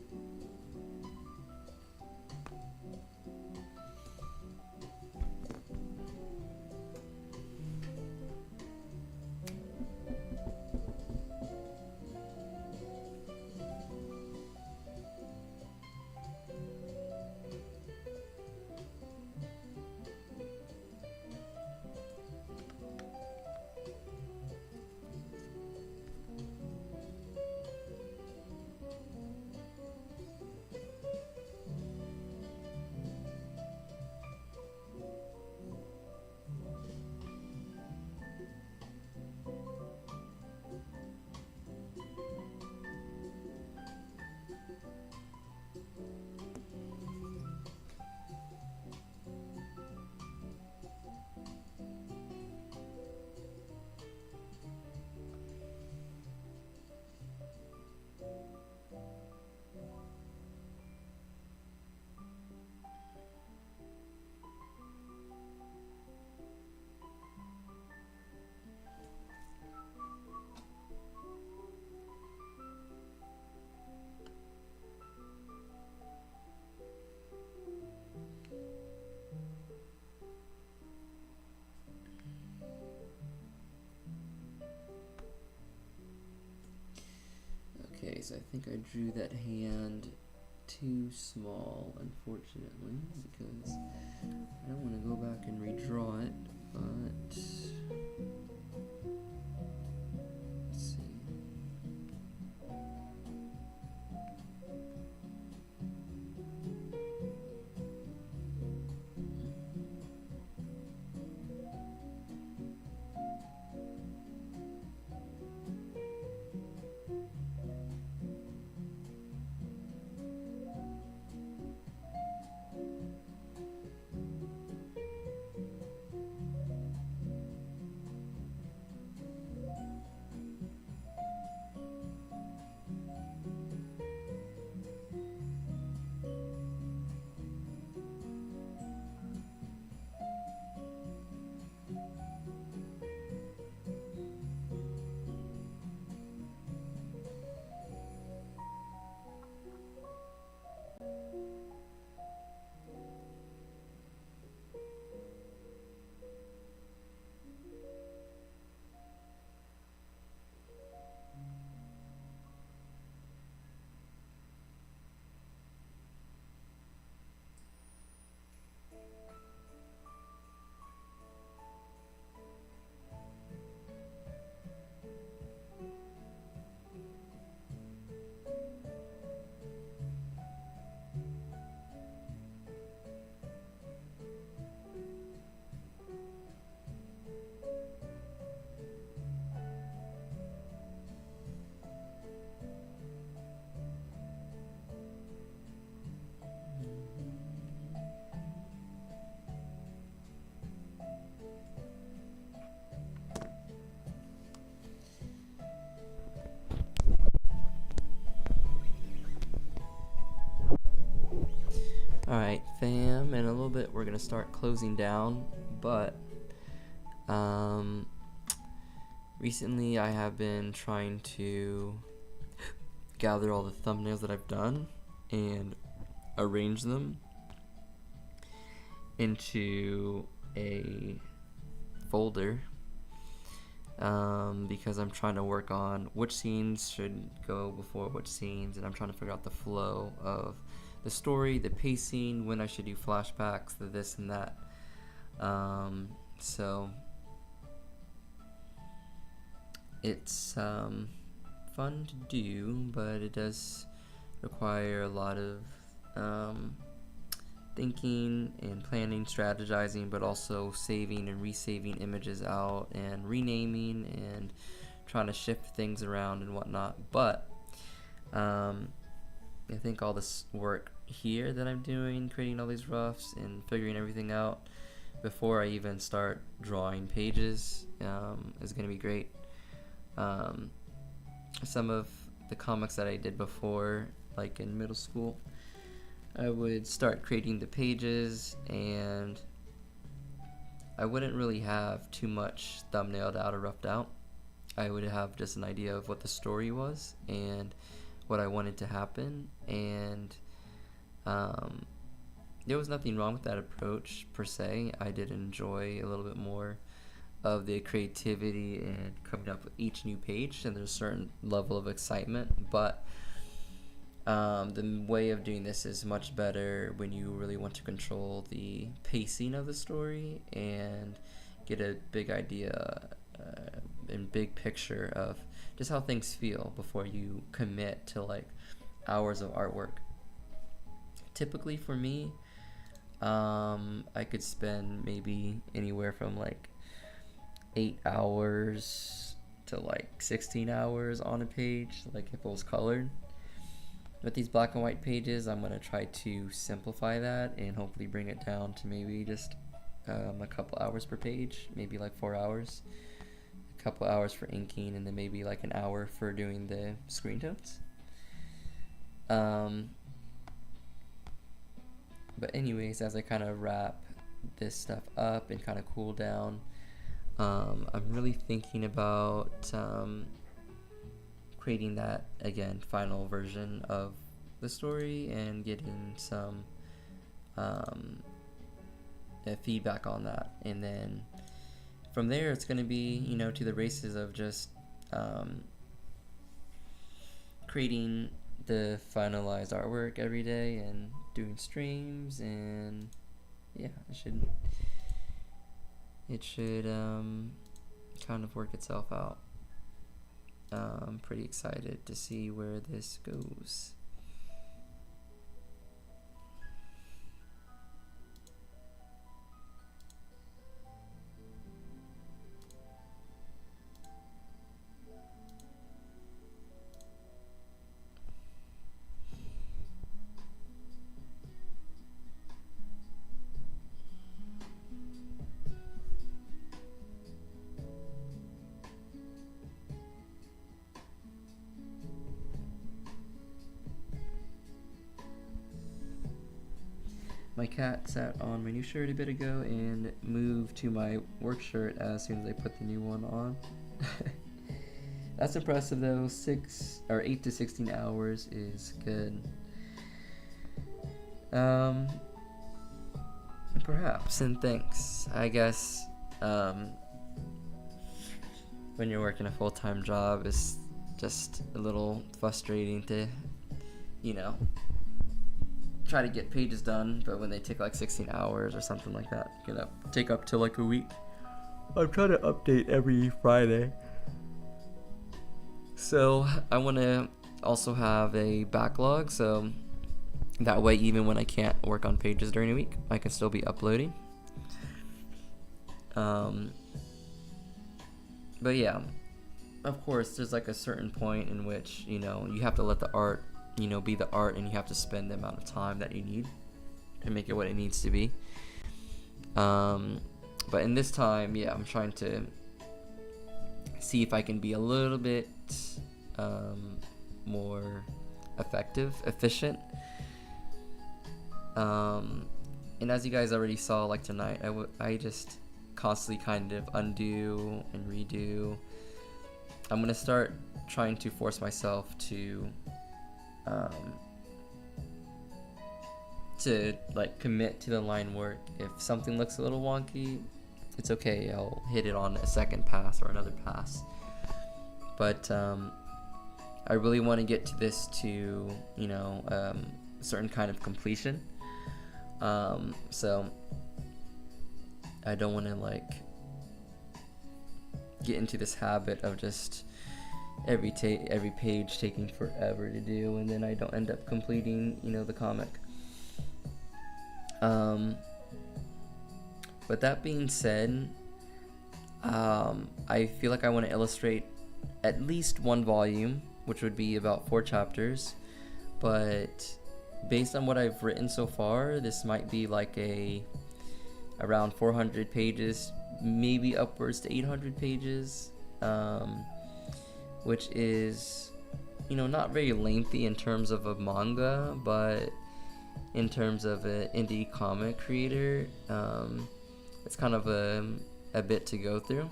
Okay, so I think I drew that hand too small, unfortunately, because I don't want to go back and redraw it, but let's see. to start closing down, but recently I have been trying to gather all the thumbnails that I've done and arrange them into a folder, because I'm trying to work on which scenes should go before which scenes, and I'm trying to figure out the flow of the story, the pacing, when I should do flashbacks, the this and that. So it's fun to do, but it does require a lot of thinking and planning, strategizing, but also saving and resaving images out and renaming and trying to shift things around and whatnot. But I think all this work here that I'm doing, creating all these roughs and figuring everything out before I even start drawing pages, is going to be great. Some of the comics that I did before, like in middle school, I would start creating the pages and I wouldn't really have too much thumbnailed out or roughed out. I would have just an idea of what the story was and what I wanted to happen, and there was nothing wrong with that approach per se. I did enjoy a little bit more of the creativity and coming up with each new page, and there's a certain level of excitement, but the way of doing this is much better when you really want to control the pacing of the story and get a big idea and big picture of just how things feel before you commit to like hours of artwork. Typically for me, I could spend maybe anywhere from like 8 hours to like 16 hours on a page, like if it was colored. With these black and white pages, I'm going to try to simplify that and hopefully bring it down to maybe just a couple hours per page, maybe like 4 hours, a couple hours for inking, and then maybe like an hour for doing the screen tones. But anyways, as I kind of wrap this stuff up and kind of cool down, I'm really thinking about creating that, again, final version of the story and getting some feedback on that. And then from there, it's going to be, to the races of just creating the finalized artwork every day and doing streams, and yeah, it should kind of work itself out. I'm pretty excited to see where this goes. My cat sat on my new shirt a bit ago and moved to my work shirt as soon as I put the new one on. That's impressive though. 8 to 16 hours is good. Perhaps, and thanks. I guess when you're working a full-time job, it's just a little frustrating to, try to get pages done, but when they take like 16 hours or something like that, it can take up to like a week. I'm trying to update every Friday, so I want to also have a backlog, so that way even when I can't work on pages during a week, I can still be uploading. But yeah, of course there's like a certain point in which you have to let the art be the art, and you have to spend the amount of time that you need to make it what it needs to be. But in this time, yeah, I'm trying to see if I can be a little bit more efficient, And as you guys already saw, like tonight, I just constantly kind of undo and redo. I'm gonna start trying to force myself to like commit to the line work. If something looks a little wonky, it's okay. I'll hit it on a second pass or another pass. But I really want to get to this to, you know, a certain kind of completion. So I don't want to like get into this habit of just every page taking forever to do, and then I don't end up completing, you know, the comic. But that being said, I feel like I want to illustrate at least one volume, which would be about 4 chapters. But based on what I've written so far, this might be like around 400 pages, maybe upwards to 800 pages, which is, you know, not very lengthy in terms of a manga, but in terms of an indie comic creator, it's kind of a bit to go through.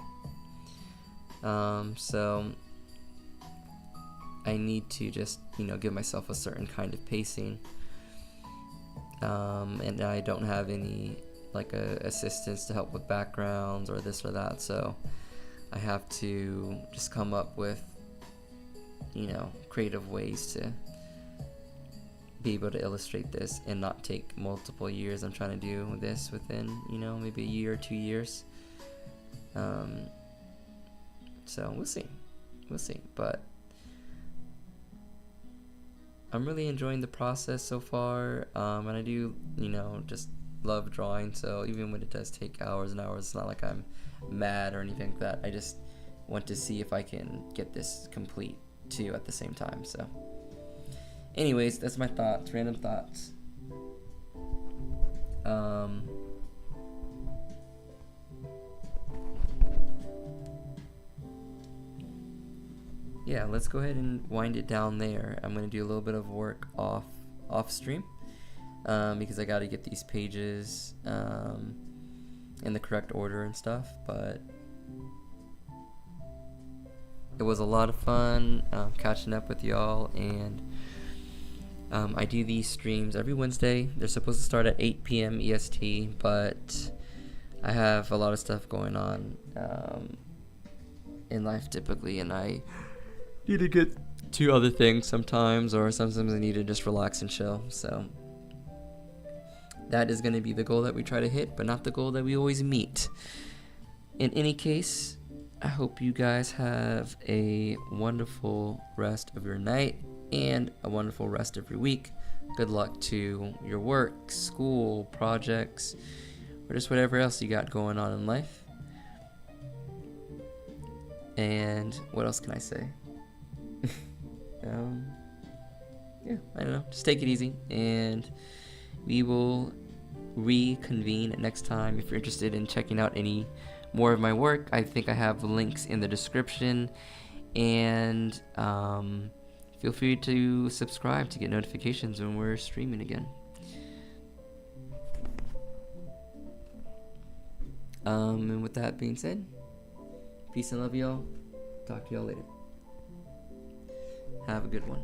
So I need to just, you know, give myself a certain kind of pacing, and I don't have any like assistants to help with backgrounds or this or that, so I have to just come up with, you know, creative ways to be able to illustrate this and not take multiple years. I'm trying to do this within, you know, maybe a year or 2 years. So we'll see, but I'm really enjoying the process so far, and I do, you know, just love drawing, so even when it does take hours and hours, it's not like I'm mad or anything like that. I just want to see if I can get this complete too at the same time. So anyways, that's my thoughts, random thoughts. Yeah, let's go ahead and wind it down there. I'm going to do a little bit of work off stream, because I got to get these pages in the correct order and stuff. But it was a lot of fun catching up with y'all, and I do these streams every Wednesday. They're supposed to start at 8 p.m. EST, but I have a lot of stuff going on in life typically, and I need to get to other things sometimes, or sometimes I need to just relax and chill. So that is going to be the goal that we try to hit, but not the goal that we always meet. In any case, I hope you guys have a wonderful rest of your night and a wonderful rest of your week. Good luck to your work, school, projects, or just whatever else you got going on in life. And what else can I say? Yeah, I don't know. Just take it easy, and we will reconvene next time. If you're interested in checking out any more of my work, I think I have links in the description, and feel free to subscribe to get notifications when we're streaming again. And with that being said, peace and love, y'all. Talk to y'all later. Have a good one.